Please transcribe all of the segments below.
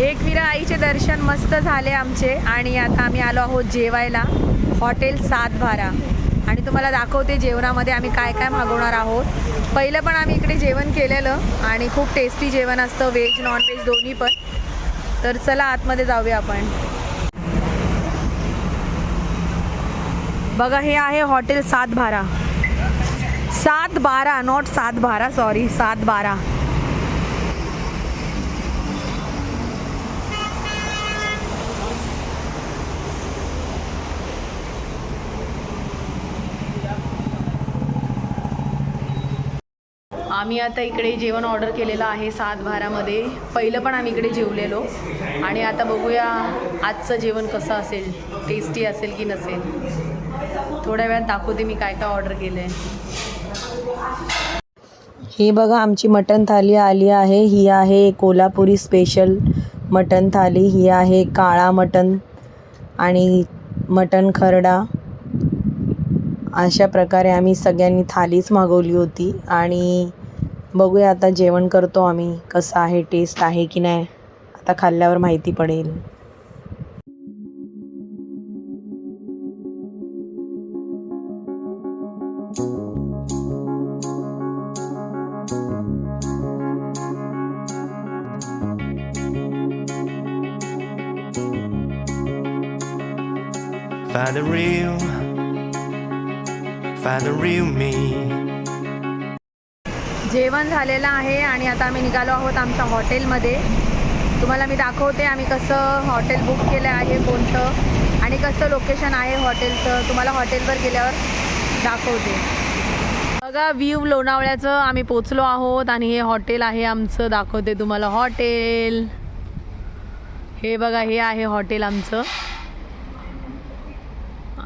एकविरा आईचे दर्शन मस्त झाले आमचे आणि आता आम्ही आलो आहोत जेवायला हॉटेल सातबारा आणि तुम्हाला दाखवते जेवणामध्ये आम्ही काय काय मागवणार आहोत। पहिलं पण आम्ही इकडे जेवण केलेलं आणि खूप टेस्टी जेवण असतं, व्हेज नॉन व्हेज दोन्ही पण। तर चला आतमध्ये जाऊया आपण। बघा हे आहे हॉटेल सातबारा, सातबारा नॉट सातबारा, सॉरी सातबारा। आम्ही आता इकडे जेवण ऑर्डर केलेलं आहे सातबारामध्ये। पहिलं पण आम्ही इकडे जेवलेलो आणि आता बघूया आजचं जेवण कसं असेल, टेस्टी असेल की नसेल। थोड्या वेळात दाखवते मी काय काय ऑर्डर केलं आहे। ही बघा आमची मटण थाली आली आहे। ही आहे कोल्हापुरी स्पेशल मटण थाली। ही आहे काळा मटण आणि मटण खरडा। अशा प्रकारे आम्ही सगळ्यांनी थालीच मागवली होती आणि बघूया आता जेवण करतो आम्ही, कसं आहे, टेस्ट आहे की नाही, आता खाल्ल्यावर माहिती पडेल। Find the real me. जेवण झालेलं आहे आणि आता आम्ही निघालो आहोत आमच्या हॉटेलमध्ये। तुम्हाला मी दाखवते आम्ही कसं हॉटेल बुक केलं आहे, कोणतं आणि कसं लोकेशन आहे हॉटेलचं, तुम्हाला हॉटेलवर गेल्यावर दाखवते। बघा व्ह्यू लोणावळ्याचं आम्ही पोचलो आहोत आणि हे हॉटेल आहे आमचं, दाखवते तुम्हाला हॉटेल। हे बघा हे आहे हॉटेल आमचं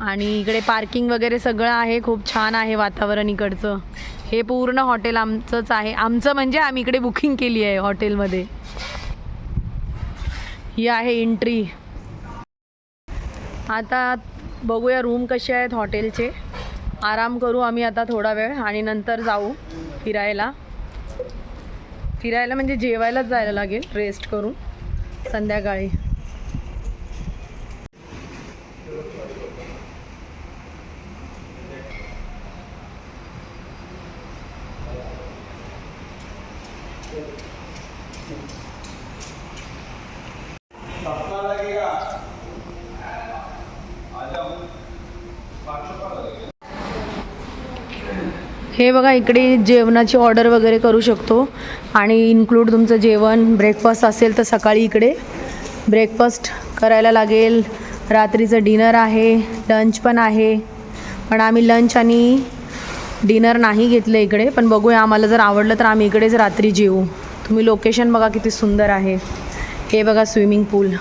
आणि इकडे पार्किंग वगैरे सगळं आहे, खूप छान आहे वातावरण इकडचं। हे पूर्ण हॉटेल आमचंच आहे, आमचं म्हणजे आम्ही इकडे बुकिंग केली आहे हॉटेलमध्ये। ही आहे एंट्री। आता बघूया रूम कसे आहेत हॉटेलचे। आराम करू आम्ही आता थोडा वेळ आणि नंतर जाऊ फिरायला। फिरायला म्हणजे जेवायलाच जायला लागेल, रेस्ट करून संध्याकाळी। हे बघा इकडे जेवणाची ऑर्डर वगैरे करू शकतो आणि इन्क्लूड तुमचं जेवण, ब्रेकफास्ट असेल तर सकाळी इकडे ब्रेकफास्ट करायला लागेल, रात्रीचं डिनर आहे, लंच पण आहे। पण आम्ही लंच आणि डिनर नाही घेतलं इकडे, पण बघूया आम्हाला जर आवडलं तर आम्ही इकडेच रात्री जेवू। तुम्ही लोकेशन बघा किती सुंदर आहे। हे बघा स्विमिंग पूल।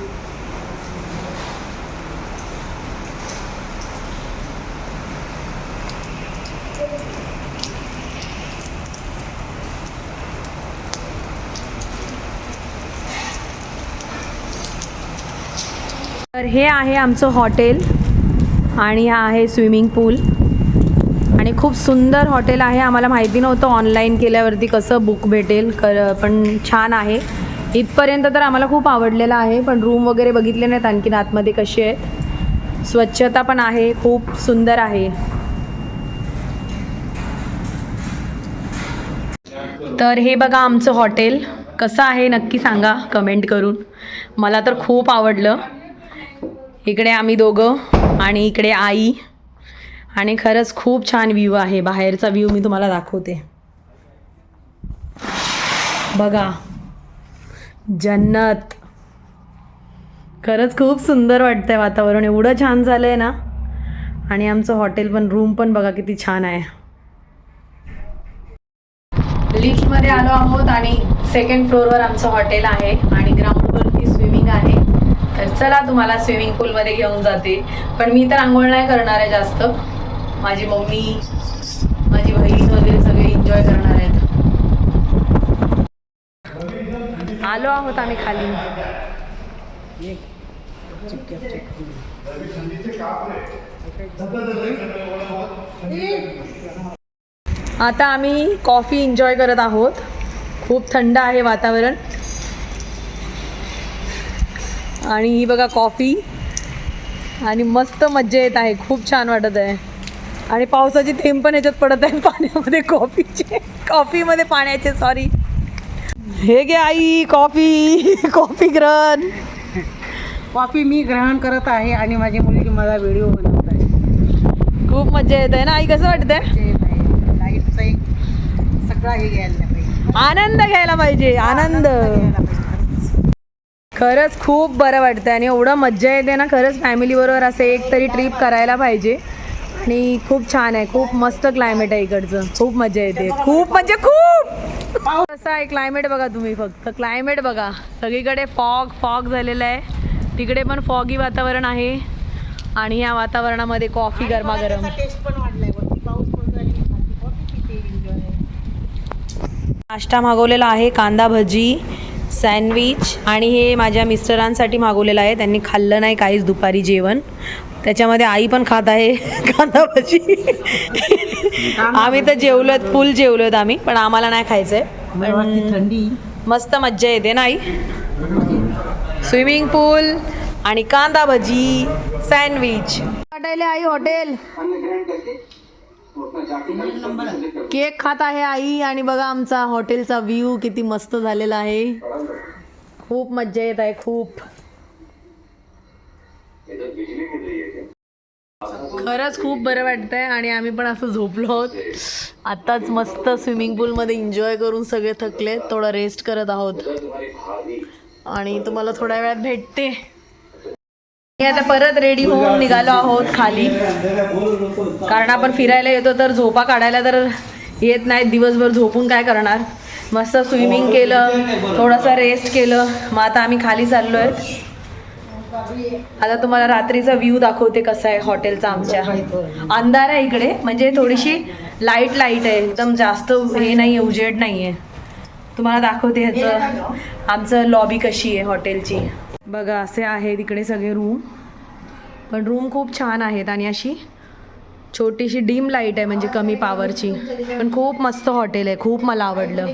तर हे आहे आमचं हॉटेल आणि हा आहे स्विमिंग पूल आणि खूप सुंदर हॉटेल आहे। आम्हाला माहिती नव्हतं ऑनलाईन केल्यावरती कसं बुक भेटेल, पण छान आहे। इथपर्यंत तर आम्हाला खूप आवडलेलं आहे, पण रूम वगैरे बघितले नाहीत आणखीन आतमध्ये कसे आहेत। स्वच्छता पण आहे, खूप सुंदर आहे। तर हे बघा आमचं हॉटेल कसं आहे नक्की सांगा कमेंट करून। मला तर खूप आवडलं। इकडे आम्ही दोघं आणि इकडे आई आणि खरंच खूप छान व्ह्यू आहे। बाहेरचा व्ह्यू मी तुम्हाला दाखवते, बघा जन्नत। खरंच खूप सुंदर वाटतंय, वातावरण एवढं छान झालंय ना। आणि आमचं हॉटेल पण, रूम पण बघा किती छान आहे। लिफ्टमध्ये आलो आहोत आणि सेकंड फ्लोअरवर आमचं हॉटेल आहे आणि ग्राउंडवरती स्विमिंग आहे। तर चला तुम्हाला स्विमिंग पूलमध्ये घेऊन जाते, पण मी तर आंघोळ नाही करणार आहे जास्त। माझी मम्मी, माझी बहीण वगैरे सगळे एन्जॉय करणार आहेत। आलो आहोत आम्ही खाली। आता आम्ही कॉफी एन्जॉय करत आहोत। खूप थंड आहे वातावरण। आणि ही बघा कॉफी आणि मस्त मज्जा येत आहे, खूप छान वाटत आहे. आणि पावसाची थेंब पण याच्यात पडत आहेत पाण्यामध्ये, कॉफीमध्ये पाण्याचे, सॉरी. हे घे आई कॉफी, कॉफी ग्रहण. कॉफी मी ग्रहण करत आहे आणि माझी मुलगी मला व्हिडिओ बनवत आहे. खूप मज्जा येत आहे ना आई, कसं वाटतंय? लाईफचा एक सगळा हे घ्यायला पाहिजे, आनंद घ्यायला पाहिजे, आनंद. खरंच खूप बरं वाटतं आणि एवढं मज्जा येते ना, खरंच फॅमिलीबरोबर असं एक तरी ट्रिप करायला पाहिजे. आणि खूप छान आहे, खूप मस्त क्लायमेट आहे इकडचं, खूप मजा येते, खूप म्हणजे खूप. कसं आहे क्लायमेट बघा तुम्ही, फक्त क्लायमेट बघा, सगळीकडे फॉग झालेलं आहे, तिकडे पण फॉगी वातावरण आहे. आणि या वातावरणामध्ये कॉफी गरमागरम. टेस्ट पण वाढलाय, वरती पाऊस पडतो आणि कॉफी पिते, एन्जॉय. नाश्ता मागवलेला आहे, कांदा भजी, सँडविच. आणि हे माझ्या मिस्टरांसाठी मागवलेलं आहे, त्यांनी खाल्लं नाही काहीच दुपारी जेवण, त्याच्यामध्ये आई पण खात आहे कांदा भजी. आम्ही तर जेवलोत, फुल जेवलोत आम्ही, पण आम्हाला नाही खायचं आहे. थंडी मस्त मज्जा येते ना आई. स्विमिंग पूल आणि कांदा भजी, सँडविच. वाटायले आई हॉटेल. केक खात आहे आई. आणि बघा आमचा हॉटेलचा व्ह्यू किती मस्त झालेला आहे, खूप मज्जा येत आहे, खूप. खरंच खूप बरं वाटतंय. आणि आम्ही पण असं झोपलो आहोत आत्ताच, मस्त स्विमिंग पूलमध्ये एन्जॉय करून सगळे थकले, थोडा रेस्ट करत आहोत. आणि तुम्हाला थोड्या वेळात भेटते. आता परत रेडी होऊन निघालो आहोत खाली, कारण आपण फिरायला येतो तर झोपा काढायला तर येत नाही, दिवसभर झोपून काय करणार. मस्त स्विमिंग केलं, थोडासा रेस्ट केलं, मग आता आम्ही खाली चाललो आहेत. आता तुम्हाला रात्रीचा व्ह्यू दाखवते कसा आहे हॉटेलचा आमच्या. अंधार आहे इकडे, म्हणजे थोडीशी लाईट आहे, एकदम जास्त हे नाही आहे, उजेड नाही आहे. तुम्हाला दाखवते ह्याचं आमचं लॉबी कशी आहे हॉटेलची. बघा असे आहेत इकडे सगळे रूम, पण रूम खूप छान आहेत. आणि अशी छोटीशी डीम लाईट आहे, म्हणजे कमी पॉवरची, पण खूप मस्त हॉटेल आहे, खूप मला आवडलं.